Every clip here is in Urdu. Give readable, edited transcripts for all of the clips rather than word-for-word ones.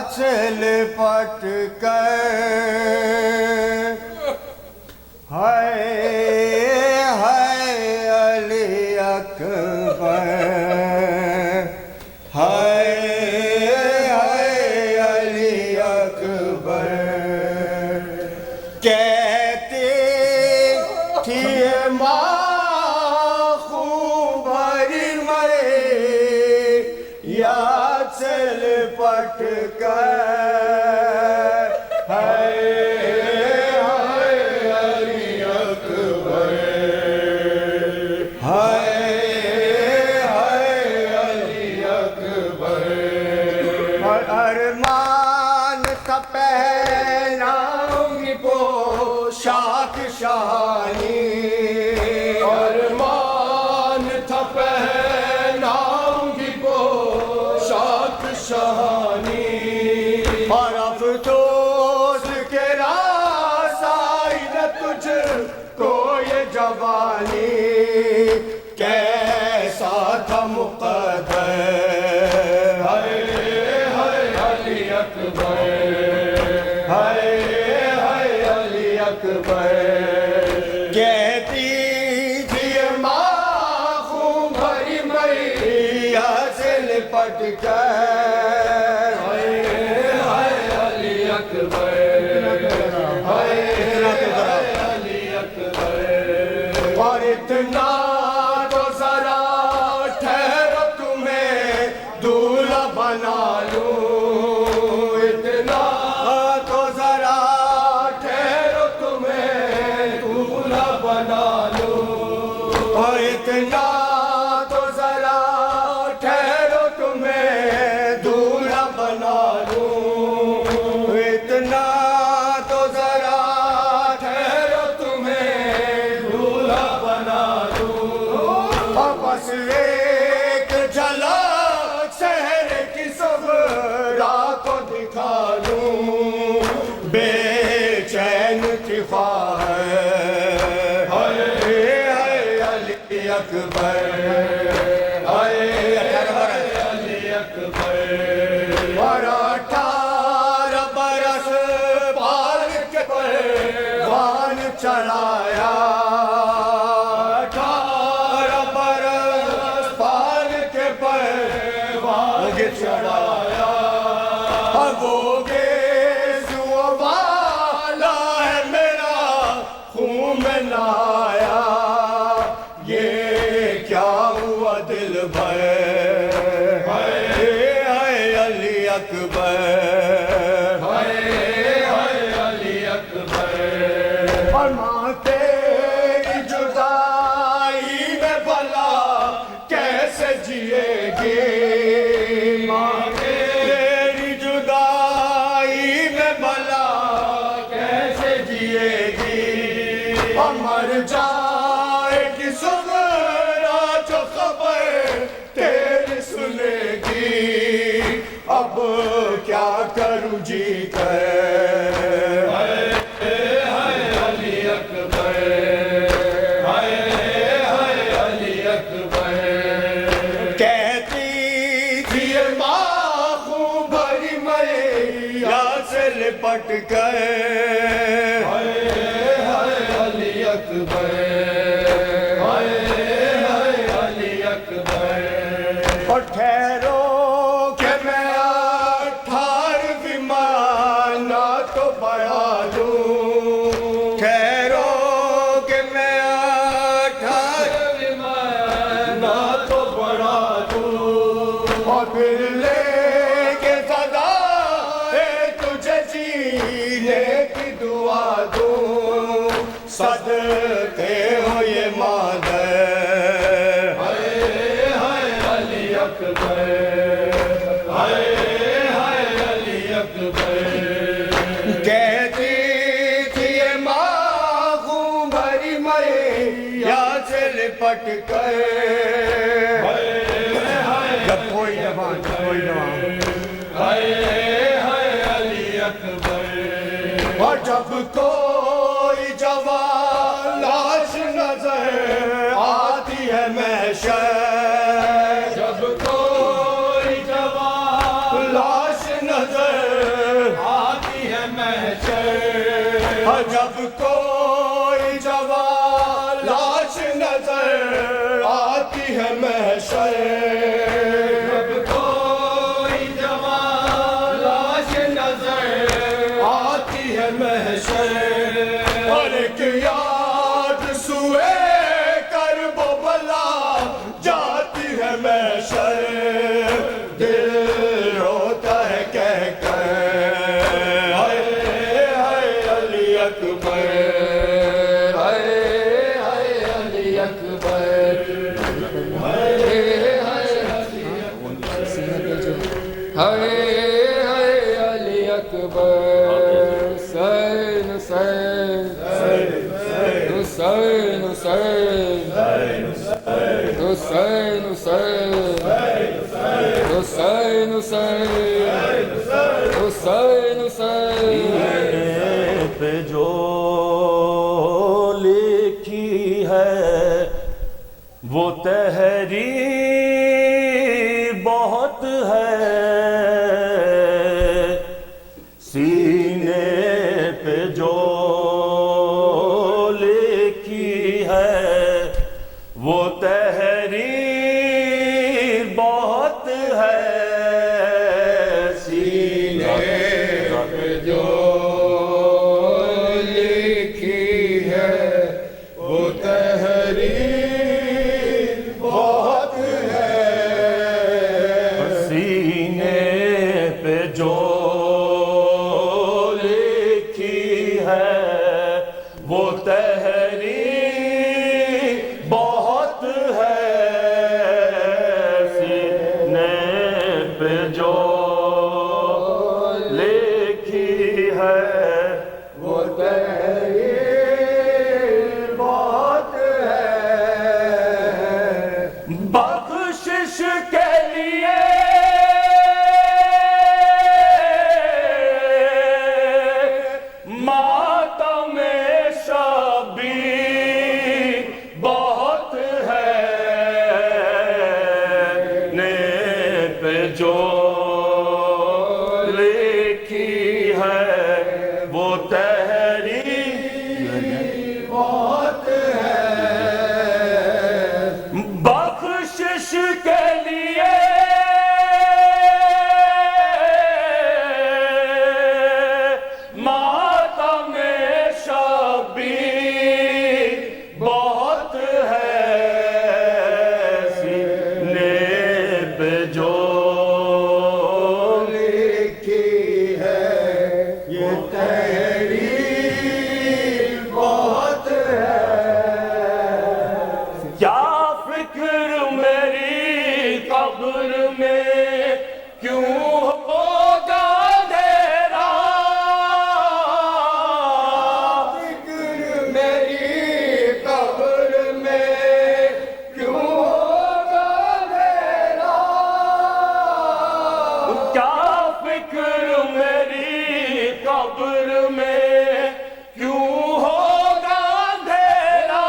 چل پٹ کر ہے علی اکبر ہے علی اکبر کہتے تھی ماں خوب بھری مرے یا چل پٹ کر ارمان تھا پہناؤں گی پوشاک شانی ارمان تھا پہناؤں گی پوشاک شانی اور افسوس کے راس آئی نہ تجھ کو یہ جوانی کیسا تھا مقدر کہتی تھی ماں خون بھری مریا سے لپٹ کر علی اکبر علی اکبر اور اتنا تو ذرا ٹھہرو تمہیں دولہا بنا لوں ایک جھلک شہر کی صحرا کو دکھا لوں بے چین کی خواہش علی اکبر علی اکبر اور 18 برس پال کے پروان چڑھایا چڑھایا وہ گیسو والا ہے میرا خون میں لایا یہ کیا ہوا دل بھر ہے علی اکبر علی اکبر اور ماں تیری جدائی میں بھلا کیسے جیے گی مر جائے گی سغرا جو خبر تیری سنے گی اب کیا کروں جی کر علی اکبر علی اکبر کہتی تھی ماں خوب بھری مریا سے لپٹ کر علی اکبر اور ٹھہرو کہ میں 18ویں مانا تو بڑھا دوں ٹھہرو کہ میں 18ویں لپٹ کر جب کوئی جوان علی اکبر اور جب کوئی جوان لاش نظر آتی ہے محشر جب کوئی جوان لاش نظر آتی ہے محشر اور جب کوئی جوان لاش نظر آتی ہے محشر جب کوئی جوان لاش نظر آتی ہے محشر اور ایک یاد سوئے کرب و بلا جاتی ہے محشر دل روتا ہے کہہ کر ہائے ہائے علی اکبر علی اکبر علی اکبر حسین حسین حسین حسین حسین حسین حسین پہ جو لکھی ہے وہ تحریر بہت ہے سینے پہ جو لکھی ہے وہ تحریر بہت ہے سینے پہ جو لکھی ہے وہ تحریر بہت ہے سینے پہ جو لکھی ہے وہ تحریر بہت ہے سینے پہ جو لکھی ہے وہ تحریر بہت ہے بخشش کے لیے ماتم شبیر بہت ہے نے پہ جو لکھی ہے وہ تحریر بہت ہے بخشش کے لیے ماتم شبیر بہت ہے سینے پہ جو لکھی ہے یہ تحریر بہت ہے کیا فکر میری قبر میں کیوں ہوگا اندھیرا فکر میری قبر میں کیوں ہوگا اندھیرا کیا فکر میری قبر میں کیوں ہوگا اندھیرا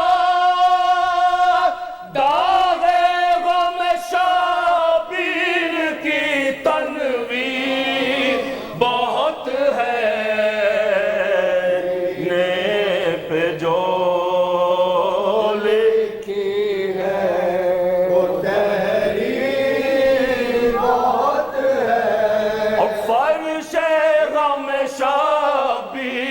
داغ غم شبیر کی تنویر بہت ہے نے پہ جو لکھی ہے وہ تحریر بہت ہے اور فرش غم شبیر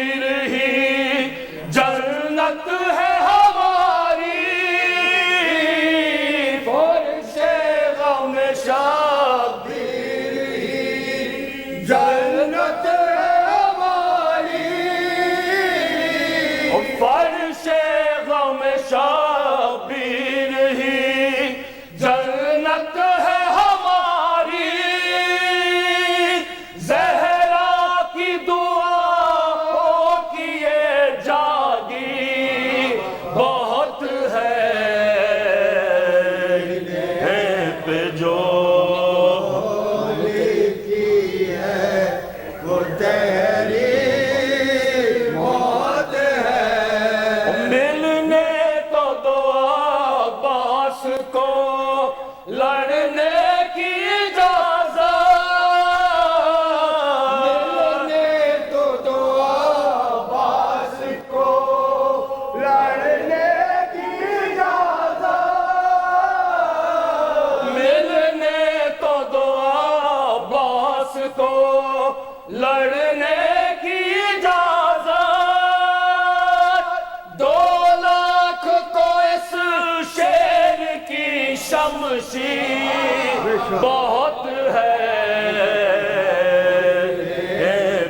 شمشیر بہت ہے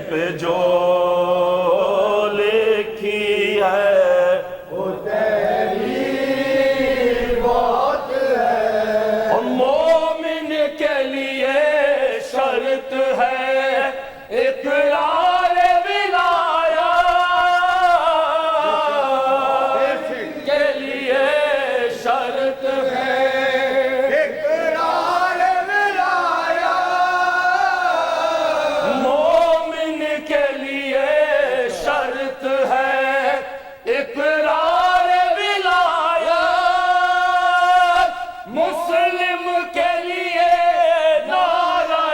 پہ جو لکھی ہے وہ تحریر بہت ہے اور مومن کے لیے شرط ہے اقرار ولایت کے لیے شرط ہے اقرار ولایت مومن کے لیے شرط ہے اقرار ولایت مسلم کے لیے نعرہ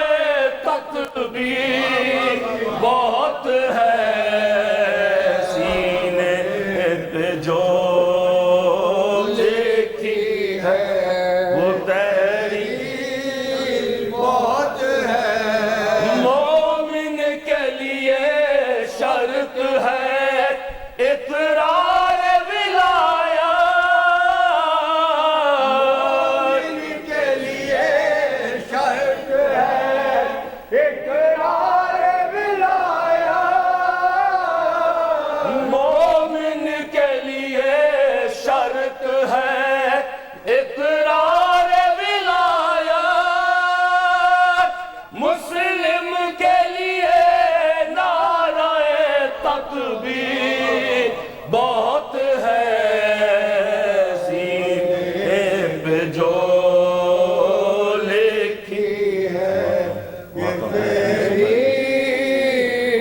تکبیر بہت ہے سینے پہ جو لکھی ہے وہ تحریر بہت ہے مومن کے لیے شرط ہے اقرار ولایت ان کے لیے شرط ہے اقرار ولایت مومن کے لیے شرط ہے اقرار ولایت مسلم کے لیے نعرہ تکبیر بہت ہے سینے پہ جو لکھی ہے یہ تحریر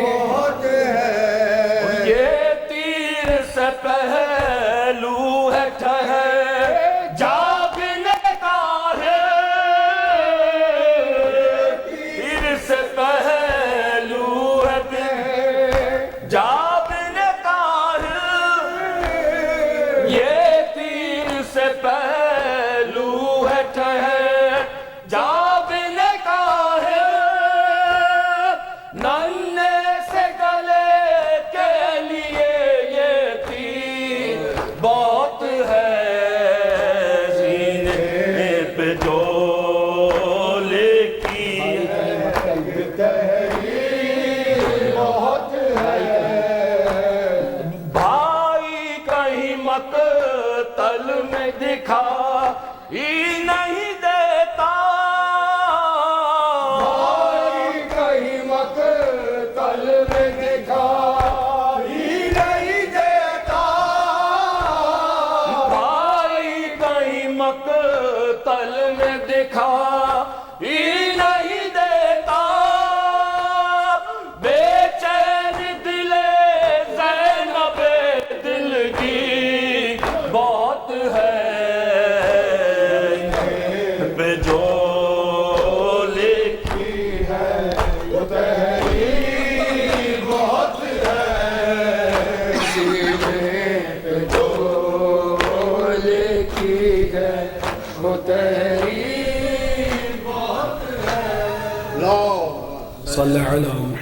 بہت ہے یہ تیر سے پہلو ہے ٹھہر جاگنے کا ہے تیر سے پہلو ہے جاگنے کا ہے یہ تیر سے پہلو ہے ٹھہر جاگنے کا ہے ننھے سے گلے کے لیے یہ تیر بہت ہے سینے پہ جو لکھی ہے تحریر بہت ہے بھائی کہیں مقتل میں دکھا ہی نہیں دیتا بھائی کہیں مقتل میں دکھائی نہیں دیتا بھائی کہیں مقتل میں دکھا ہی نہیں دیتا بے چین دل زینب دل کی بہت ہے پہ جو لکھی ہے وہ تحریر بہت ہے سینے پہ جو لکھی ہے وہ تحریر بہت ہے صلی علی